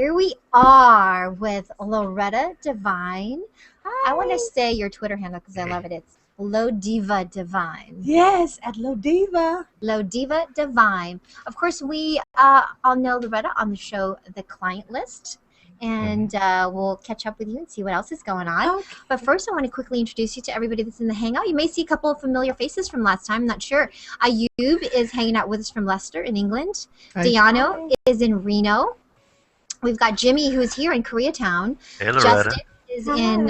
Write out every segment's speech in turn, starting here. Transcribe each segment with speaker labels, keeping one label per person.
Speaker 1: Here we are with Loretta Devine. I want to
Speaker 2: Hi.
Speaker 1: say your Twitter handle because I love it. It's Lodiva Divine.
Speaker 2: Yes, at Lodiva.
Speaker 1: Lodiva Divine. Of course, we all know Loretta on the show The Client List, and we'll catch up with you and see what else is going on.
Speaker 2: Okay.
Speaker 1: But first, I want to quickly introduce you to everybody that's in the Hangout. You may see a couple of familiar faces from last time. I'm not sure. Ayub is hanging out with us from Leicester in England.
Speaker 3: Hi.
Speaker 1: Diano is in Reno. We've got Jimmy, who is here in Koreatown.
Speaker 3: Hey, Loretta.
Speaker 1: Justin is in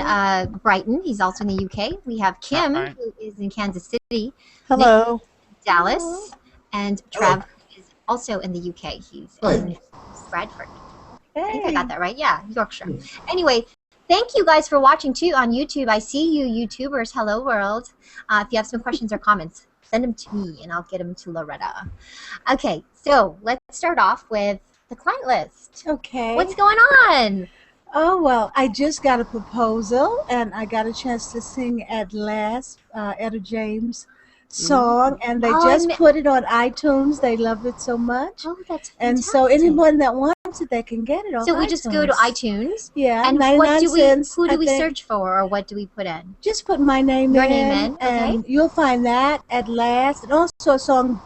Speaker 1: Brighton. He's also in the UK. We have Kim,
Speaker 3: Hi.
Speaker 1: who is in Kansas City.
Speaker 4: Hello.
Speaker 1: Nick, Dallas. And Trev, who is also in the UK. He's in Bradford. I think I got that right. Yeah, Yorkshire. Anyway, thank you guys for watching, too, on YouTube. I see you, YouTubers. Hello, world. If you have some questions or comments, send them to me, and I'll get them to Loretta. Okay, so let's start off with the client list.
Speaker 2: Okay.
Speaker 1: What's going on?
Speaker 2: Oh, well, I just got a proposal, and I got a chance to sing at last Etta James' song, and they just put it on iTunes. They love it so much.
Speaker 1: Oh, that's fantastic.
Speaker 2: And so anyone that wants it, they can get it on
Speaker 1: So we
Speaker 2: iTunes.
Speaker 1: just go to iTunes.
Speaker 2: Yeah,
Speaker 1: and
Speaker 2: 99
Speaker 1: what do we?
Speaker 2: cents,
Speaker 1: Who do
Speaker 2: I
Speaker 1: we
Speaker 2: think.
Speaker 1: search for, or what do we put in?
Speaker 2: Just put my name
Speaker 1: Your
Speaker 2: in.
Speaker 1: name in, okay.
Speaker 2: And you'll find that at last. And also a song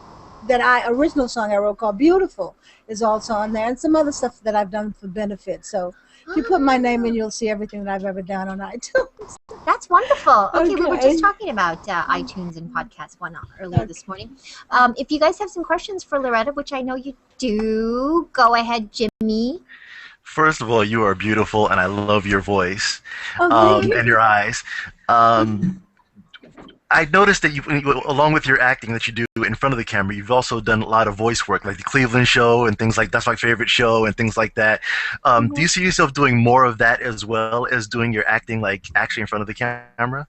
Speaker 2: that original song I wrote called Beautiful is also on there, and some other stuff that I've done for benefit. So if you put my name in, you'll see everything that I've ever done on iTunes.
Speaker 1: That's wonderful. Okay, we were
Speaker 2: Okay.
Speaker 1: just talking about iTunes and podcast whatnot earlier this morning. If you guys have some questions for Loretta, which I know you do, go ahead, Jimmy.
Speaker 3: First of all, you are beautiful, and I love your voice
Speaker 2: Oh, thank you.
Speaker 3: and your eyes. I noticed that you, along with your acting that you do in front of the camera, you've also done a lot of voice work, like the Cleveland Show and things like that's my favorite show and things like that. Do you see yourself doing more of that as well as doing your acting, like actually in front of the camera?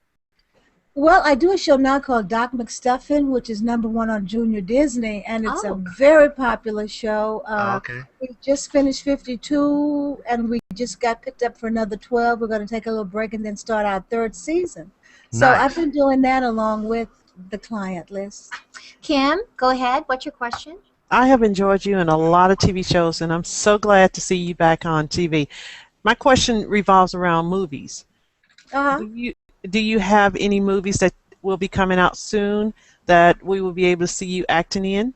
Speaker 2: Well, I do a show now called Doc McStuffin, which is #1 on Junior Disney, and it's a very popular show.
Speaker 3: Okay.
Speaker 2: We just finished 52, and we just got picked up for another 12. We're going to take a little break and then start our 3rd season. So
Speaker 3: Nice.
Speaker 2: I've been doing that along with the client list.
Speaker 1: Kim, go ahead. What's your question?
Speaker 4: I have enjoyed you in a lot of TV shows, and I'm so glad to see you back on TV. My question revolves around movies.
Speaker 2: Uh-huh.
Speaker 4: Do you have any movies that will be coming out soon that we will be able to see you acting in?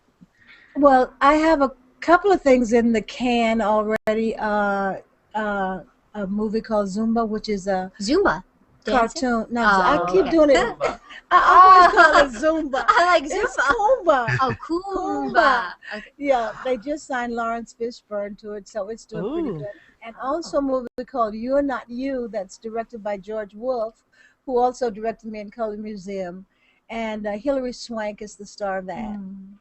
Speaker 2: Well, I have a couple of things in the can already. A movie called Zumba, which is a
Speaker 1: Zumba. Dancing?
Speaker 2: cartoon. No,
Speaker 1: Oh,
Speaker 2: I keep
Speaker 1: okay.
Speaker 2: doing it. I always call it Zumba.
Speaker 1: I like
Speaker 2: It's
Speaker 1: Zumba.
Speaker 2: Kumba.
Speaker 1: Oh, Kumba. Okay.
Speaker 2: Yeah, they just signed Lawrence Fishburne to it, so it's doing pretty
Speaker 4: Ooh.
Speaker 2: good. And also a movie called You're Not You that's directed by George Wolfe, who also directed me in Color Museum. And Hilary Swank is the star of that.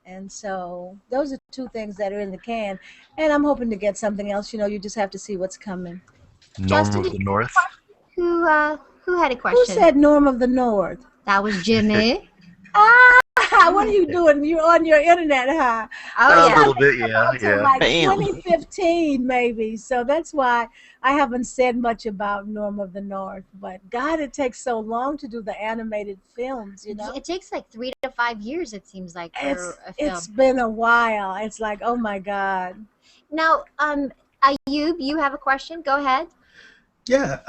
Speaker 2: And so those are 2 things that are in the can. And I'm hoping to get something else. You just have to see what's coming.
Speaker 3: Norm
Speaker 1: Justin,
Speaker 3: of the North.
Speaker 1: Who had a question?
Speaker 2: Who said Norm of the North?
Speaker 1: That was Jimmy.
Speaker 2: What are you doing? You're on your internet, huh?
Speaker 1: Oh,
Speaker 3: A
Speaker 1: yeah.
Speaker 3: little bit, yeah,
Speaker 2: Until
Speaker 3: yeah.
Speaker 2: like
Speaker 4: Bam.
Speaker 2: 2015 maybe. So that's why I haven't said much about Norm of the North. But God, it takes so long to do the animated films,
Speaker 1: It takes like 3 to 5 years, it seems like, for a film.
Speaker 2: It's been a while. It's like, oh my God.
Speaker 1: Now, Ayub, you have a question? Go ahead.
Speaker 5: Yeah,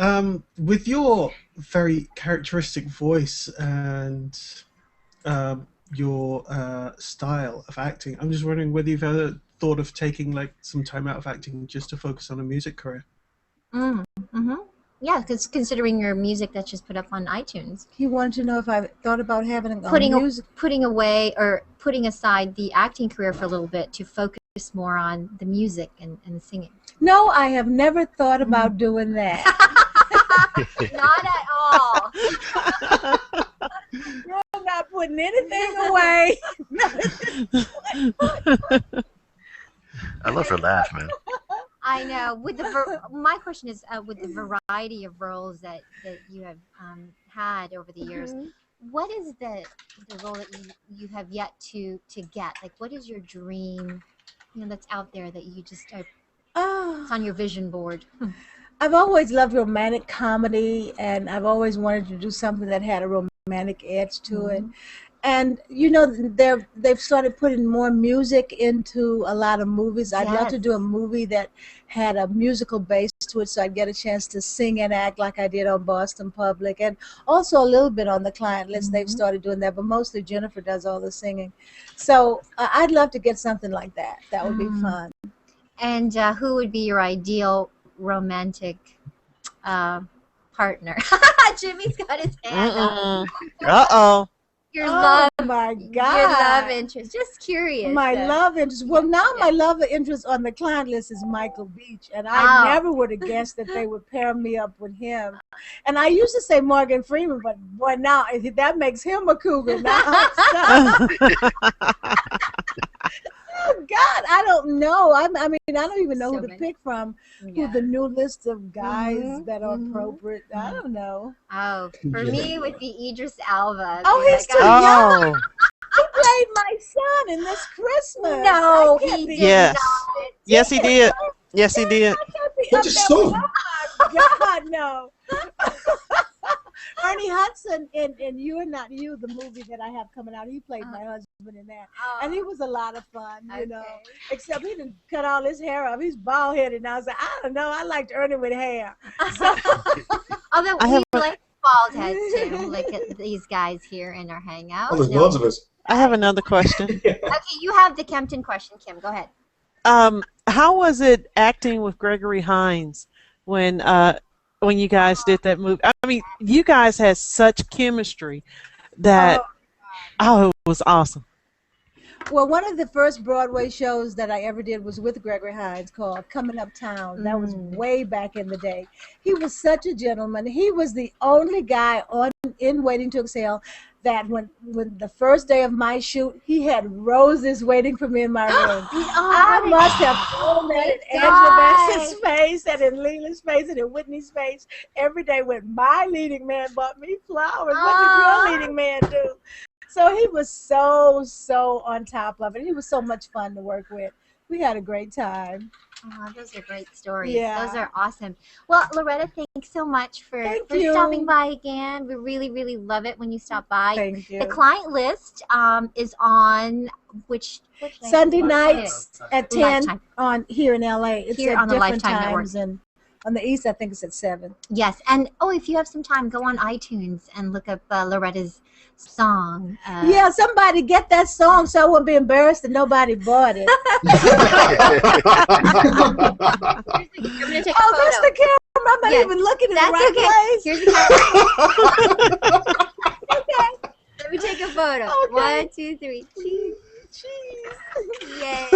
Speaker 5: with your very characteristic voice and your style of acting, I'm just wondering whether you've ever thought of taking like some time out of acting just to focus on a music career.
Speaker 1: Yeah, because considering your music that's just put up on iTunes,
Speaker 2: He wanted to know if I thought about having a
Speaker 1: putting
Speaker 2: music.
Speaker 1: putting aside the acting career for a little bit to focus more on the music and the singing.
Speaker 2: No, I have never thought about doing that.
Speaker 1: Not at all.
Speaker 2: I'm not putting anything away.
Speaker 3: I love her laugh, man.
Speaker 1: I know. With my question is, with the variety of roles that you have had over the years, what is the role that you have yet to get? Like, what is your dream? That's out there that you just are. It's on your vision board.
Speaker 2: I've always loved romantic comedy, and I've always wanted to do something that had a romantic edge to it. And they've started putting more music into a lot of movies. I'd love to do a movie that had a musical base to it, so I'd get a chance to sing and act like I did on Boston Public, and also a little bit on The Client List. They've started doing that, but mostly Jennifer does all the singing. So I'd love to get something like that. That would be fun.
Speaker 1: And who would be your ideal romantic partner? Jimmy's got his hand up.
Speaker 4: Uh-oh.
Speaker 2: Oh my God!
Speaker 1: Your love interest. Just curious.
Speaker 2: My love interest. Well, now my love interest on The Client List is Michael Beach, and I never would have guessed that they would pair me up with him. And I used to say Morgan Freeman, but boy, now that makes him a cougar. Now I'm stuck. Oh God, I don't know. I mean, I don't even know who to pick from. Who the new list of guys that are appropriate? I don't know.
Speaker 1: Oh, for me, it would be Idris Elba.
Speaker 2: Oh, he's too young. He played my son in This Christmas.
Speaker 1: No, he did.
Speaker 4: Yes. Yes, he did. Yes, he did.
Speaker 6: What's his son?
Speaker 2: Oh God, no. Ernie Hudson in You and Not You, the movie that I have coming out, he played my husband in that. And he was a lot of fun, you know. Except he didn't cut all his hair off. He's bald headed now. So I don't know. I liked Ernie with hair. So.
Speaker 1: Although we like bald heads too, like these guys here in our hangout.
Speaker 6: Oh, there's lots of us.
Speaker 4: I have another question.
Speaker 1: Okay, you have the Kempton question, Kim. Go ahead.
Speaker 4: How was it acting with Gregory Hines when you guys did that movie? I mean, you guys had such chemistry that it was awesome.
Speaker 2: Well, one of the first Broadway shows that I ever did was with Gregory Hines called Coming Uptown. That was way back in the day. He was such a gentleman. He was the only guy in Waiting to Exhale that when the first day of my shoot, he had roses waiting for me in my room. I must have thrown that in Angela Bassett's face and in Leela's face and in Whitney's face every day when my leading man bought me flowers. What did your leading man do? So he was so on top of it. He was so much fun to work with. We had a great time.
Speaker 1: Oh, those are great stories.
Speaker 2: Yeah.
Speaker 1: Those are awesome. Well, Loretta, thanks so much for stopping by again. We really, really love it when you stop by.
Speaker 2: Thank you.
Speaker 1: The Client List is on which night?
Speaker 2: Sunday nights at 10
Speaker 1: Lifetime.
Speaker 2: Here in LA. It's
Speaker 1: here
Speaker 2: at
Speaker 1: on the
Speaker 2: different
Speaker 1: Lifetime
Speaker 2: times,
Speaker 1: Network.
Speaker 2: and on the East, I think it's at 7.
Speaker 1: Yes, and if you have some time, go on iTunes and look up Loretta's song.
Speaker 2: Yeah, somebody get that song so I won't be embarrassed that nobody bought it.
Speaker 1: You're gonna take a photo.
Speaker 2: That's the camera. I'm not even looking in the right place.
Speaker 1: Here's the camera. Okay. Let me take a photo. Okay. 1, 2, 3. Cheese. Yay.